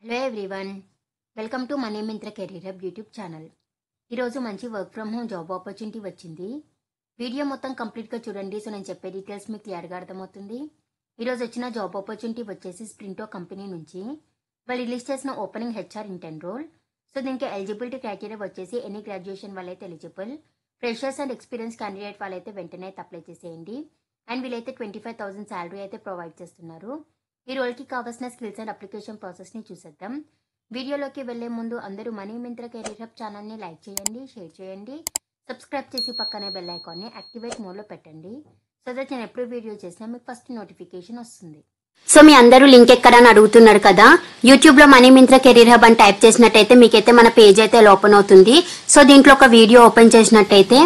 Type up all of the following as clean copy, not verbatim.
Hello everyone, welcome to money Myntra career hub YouTube channel. ఈరోజు మంచి work from home job opportunity వచ్చింది. Video మొత్తం కంప్లీట్గా చూడండి. సో నేను చెప్పే డీటెయిల్స్ మీకు క్లియర్గా అర్థమవుతుంది. ఈరోజు వచ్చిన జాబ్ ఆపర్చునిటీ వచ్చేసి స్ప్రింటో కంపెనీ నుంచి వాళ్ళు రిలీజ్ చేసిన opening HR intern role. So దీనికి ఎలిజిబిలిటీ క్రైటీరియా వచ్చేసి ఎనీ గ్రాడ్యుయేషన్ వాళ్ళైతే eligible, freshers and experience candidate వాళ్ళైతే వెంటనే అయితే అప్లై చేసేయండి. అండ్ వీళ్ళైతే 25,000 శాలరీ అయితే ప్రొవైడ్ చేస్తున్నారు. ఈ రోల్కి కావాల్సిన స్కిల్స్ అండ్ అప్లికేషన్ ప్రాసెస్ని చూసేద్దాం. వీడియోలోకి వెళ్లే ముందు అందరూ మనీ మింత్ర కెరీర్ హబ్ ఛానల్ని లైక్ చేయండి, షేర్ చేయండి, సబ్స్క్రైబ్ చేసి పక్కనే బెల్ ఐకాన్ని యాక్టివేట్ మోడ్లో పెట్టండి. సో దట్ నేను ఎప్పుడు వీడియో చేసినా మీకు ఫస్ట్ నోటిఫికేషన్ వస్తుంది. సో మీ అందరూ లింక్ ఎక్కడని అడుగుతున్నారు కదా, యూట్యూబ్లో మనీ మింత్ర కెరీర్ హబ్ అని టైప్ చేసినట్టయితే మీకైతే మన పేజ్ అయితే ఓపెన్ అవుతుంది. సో దీంట్లో ఒక వీడియో ఓపెన్ చేసినట్టయితే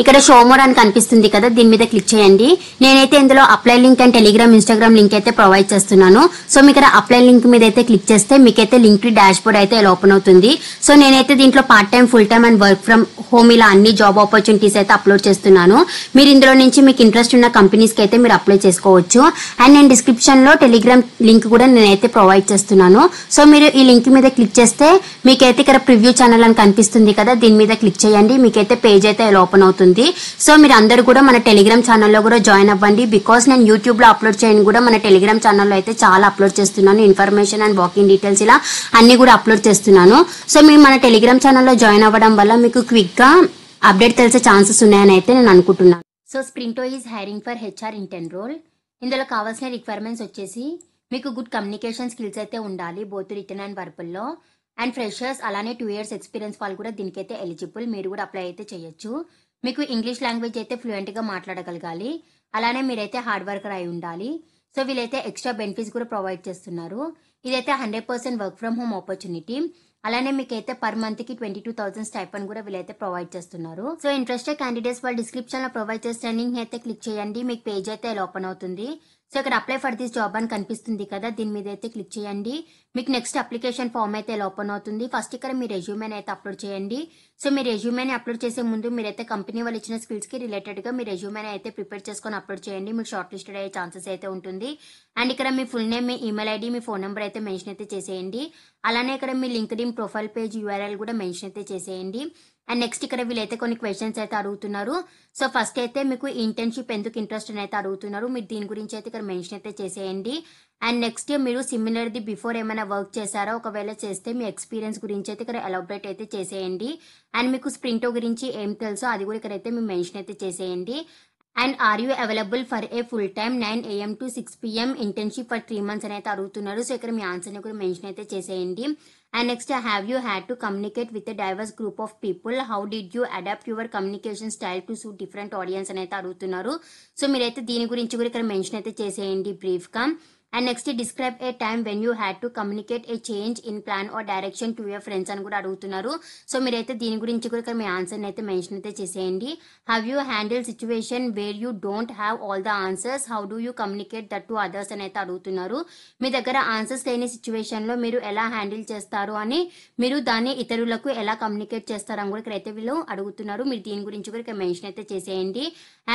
ఇక్కడ షో మోర్ అని కనిపిస్తుంది కదా, దీని మీద క్లిక్ చేయండి. నేనైతే ఇందులో apply link and Telegram Instagram link అయితే ప్రొవైడ్ చేస్తున్నాను. సో మీకు ఇక్కడ అప్లై లింక్ మీద అయితే క్లిక్ చేస్తే మీకైతే లింక్ డాష్ బోర్డ్ అయితే ఓపెన్ అవుతుంది. సో నేనైతే దీంట్లో part time, full time and work from home ఇలా అన్ని జాబ్ ఆపర్చునిటీస్ అయితే అప్లోడ్ చేస్తున్నాను. మీరు ఇందులో నుంచి మీకు ఇంట్రెస్ట్ ఉన్న కంపెనీస్ కి అయితే మీరు అప్లై చేసుకోవచ్చు. అండ్ నేను డిస్క్రిప్షన్ లో టెలిగ్రామ్ లింక్ కూడా నేనైతే ప్రొవైడ్ చేస్తున్నాను. సో మీరు ఈ లింక్ మీద క్లిక్ చేస్తే మీకైతే ఇక్కడ ప్రివ్యూ ఛానల్ అని కనిపిస్తుంది కదా, దీని మీద క్లిక్ చేయండి. మీకైతే పేజ్ అయితే ఓపెన్ అవుతుంది. సో మీరు అందరూ కూడా మన టెలిగ్రామ్ ఛానల్లో కూడా జాయిన్ అవ్వండి. బికాస్ నేను యూట్యూబ్ లో అప్లోడ్ చేయను కూడా మన టెలిగ్రామ్ ఛానల్లో అయితే చాలా అప్లోడ్ చేస్తున్నాను. ఇన్ఫర్మేషన్ అండ్ వాకింగ్ డీటెయిల్స్ ఇలా అన్ని కూడా అప్లోడ్ చేస్తున్నాను. సో మీరు మన టెలిగ్రామ్ ఛానల్లో జాయిన్ అవ్వడం వల్ల మీకు క్విక్ గా అప్డేట్ తెలిసే ఛాన్సెస్ ఉన్నాయని అయితే నేను అనుకుంటున్నాను. So Sprinto is hiring for HR intern role. ఇందులో కావాల్సిన రిక్వైర్మెంట్స్ వచ్చేసి మీకు గుడ్ కమ్యూనికేషన్ స్కిల్స్ అయితే ఉండాలి, బోత్ రిటర్న్ అండ్ వర్బల్ లో. అండ్ ఫ్రెషర్స్ అలానే 2 years ఎక్స్పీరియన్స్ వాళ్ళు కూడా దీనికైతే ఎలిజిబుల్, మీరు కూడా అప్లై అయితే చేయొచ్చు. మీకు ఇంగ్లీష్ లాంగ్వేజ్ అయితే ఫ్లూయెంట్గా మాట్లాడగలగాలి, అలానే మీరైతే హార్డ్ వర్కర్ అయి ఉండాలి. సో వీళ్ళైతే ఎక్స్ట్రా బెనిఫిట్స్ కూడా ప్రొవైడ్ చేస్తున్నారు. ఇదైతే 100% వర్క్ ఫ్రమ్ హోమ్ ఆపర్చునిటీ. అలానే మీకైతే పర్ మంత్ కి 22,000 స్టైపెండ్ కూడా వీళ్ళైతే ప్రొవైడ్ చేస్తున్నారు. సో ఇంట్రెస్టెడ్ క్యాండిడేట్స్ వాళ్ళు డిస్క్రిప్షన్ లో ప్రొవైడ్ చేసిన లింక్ అయితే క్లిక్ చేయండి, మీకు పేజ్ అయితే ఓపెన్ అవుతుంది. సో ఇక్కడ అప్లై ఫర్ దిస్ జాబ్ అని కనిపిస్తుంది కదా, దీని మీద అయితే క్లిక్ చేయండి. మీకు నెక్స్ట్ అప్లికేషన్ ఫామ్ అయితే ఓపెన్ అవుతుంది. ఫస్ట్ ఇక్కడ మీ రెజ్యూమేని అయితే అప్లోడ్ చేయండి. సో మీ రెజ్యూమేని అప్లోడ్ చేసే ముందు మీరైతే కంపెనీ వాళ్ళు ఇచ్చిన స్కిల్స్ కి రిలేటెడ్ గా మీ రెజ్యూమేని అయితే ప్రిపేర్ చేసుకొని అప్లోడ్ చేయండి. మీకు షార్ట్ లిస్టెడ్ అయ్యే ఛాన్సెస్ అయితే ఉంటుంది. అండ్ ఇక్కడ మీ ఫుల్ నేమ్, మీ ఈమెయిల్ ఐడి, మీ ఫోన్ నెంబర్ అయితే మెన్షన్ అయితే చేసేయండి. అలానే ఇక్కడ మీ లింక్డ్ఇన్ ప్రొఫైల్ పేజ్ URL కూడా మెన్షన్ అయితే చేసేయండి. అండ్ నెక్స్ట్ ఇక్కడ వీళ్ళైతే కొన్ని క్వశ్చన్స్ అయితే అడుగుతున్నారు. సో ఫస్ట్ అయితే మీకు ఇంటర్న్షిప్ ఎందుకు ఇంట్రెస్ట్ అని అయితే అడుగుతున్నారు, మీరు దీని గురించి అయితే ఇక్కడ మెన్షన్ అయితే చేసేయండి. అండ్ నెక్స్ట్ మీరు సిమిలర్ ది బిఫోర్ ఏమైనా వర్క్ చేశారా, ఒకవేళ చేస్తే మీ ఎక్స్పీరియన్స్ గురించి అయితే ఇక్కడ ఎలాబరేట్ అయితే చేసేయండి. అండ్ మీకు స్ప్రింటో గురించి ఏం తెలుసో అది కూడా ఇక్కడైతే మీరు మెన్షన్ అయితే చేసేయండి. And are you available for a full time 9 AM to 6 PM internship for 3 months అని అయితే అడుగుతున్నారు. సో ఇక్కడ మీ ఆన్సర్ని కూడా మెన్షన్ అయితే చేసేయండి. And next have you had to communicate with a diverse group of people, how did you adapt your communication style to suit different audience అని అయితే అడుగుతున్నారు. సో మీరైతే దీని గురించి కూడా ఇక్కడ మెన్షన్ అయితే చేసేయండి బ్రీఫ్ గా. And next describe a time when you had to communicate a change in plan or direction to your friends అని కూడా అడుగుతున్నారు. సో మీరైతే దీని గురించి కూడా ఇక్కడ మీ ఆన్సర్ని అయితే మెన్షన్ అయితే చేసేయండి. Have you handle situation where you don't have all the answers, how do you communicate that to others అని అయితే అడుగుతున్నారు. మీ దగ్గర ఆన్సర్స్ లేని సిచ్యువేషన్ లో మీరు ఎలా హ్యాండిల్ చేస్తారు అని, మీరు దాన్ని ఇతరులకు ఎలా కమ్యూనికేట్ చేస్తారు అని కూడా ఇక్కడైతే వీళ్ళు అడుగుతున్నారు. మీరు దీని గురించి కూడా ఇక్కడ మెన్షన్ అయితే చేసేయండి.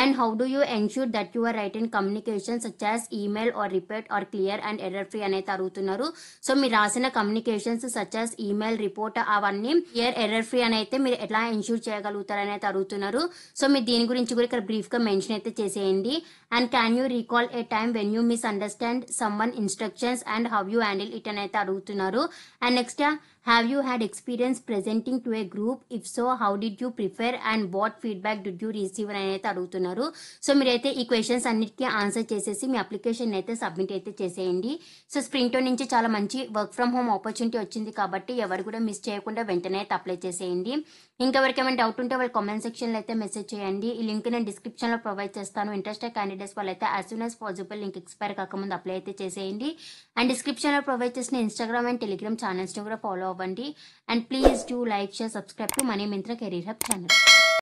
And how do you ensure that your write in communication such as email or report or clear and error free అనేది అడుగుతున్నారు. సో మీరు రాసిన communications such as email, report అవన్నీ క్లియర్, ఎర్రర్ ఫ్రీ అని అయితే మీరు ఎట్లా ఎన్ష్యూర్ చేయగలుగుతారు అనేది అడుగుతున్నారు. సో మీరు దీని గురించి కూడా ఇక్కడ బ్రీఫ్ గా మెన్షన్ అయితే చేసేయండి. And can you recall A time when you misunderstand someone instructions and how you handle it అని అయితే అడుగుతున్నారు. And next have you had experience presenting to A group, if so how did you prefer and what feedback did you receive అని అయితే అడుగుతున్నారు. So మీరైతే ఈ questions అన్నిటికీ answer చేసేసి మీ అప్లికేషన్ అయితే సబ్మిట్ అయితే చేసేయండి. సో స్ప్రింటో నుంచి చాలా మంచి వర్క్ ఫ్రమ్ హోమ్ ఆపర్చునిటీ వచ్చింది కాబట్టి ఎవరు కూడా మిస్ చేయకుండా వెంటనే అయితే అప్లై చేసేయండి. ఇంకెవరికి ఏమైనా డౌట్ ఉంటే వాళ్ళు కామెంట్ సెక్షన్లో అయితే మెసేజ్ చేయండి. ఈ లింక్ నేను డిస్క్రిప్షన్లో ప్రొవైడ్ చేస్తాను. ఇంట్రెస్టెడ్ క్యాండిడేట్స్ వాళ్ళైతే as soon as possible link expire కాకముందు అప్లై అయితే చేసేయండి. అండ్ డిస్క్రిప్షన్లో ప్రొవైడ్ చేసిన ఇన్స్టాగ్రామ్ అండ్ టెలిగ్రామ్ ఛానల్స్ని కూడా ఫాలో అవ్వండి. And please do like, share, subscribe to money Myntra career hub channel.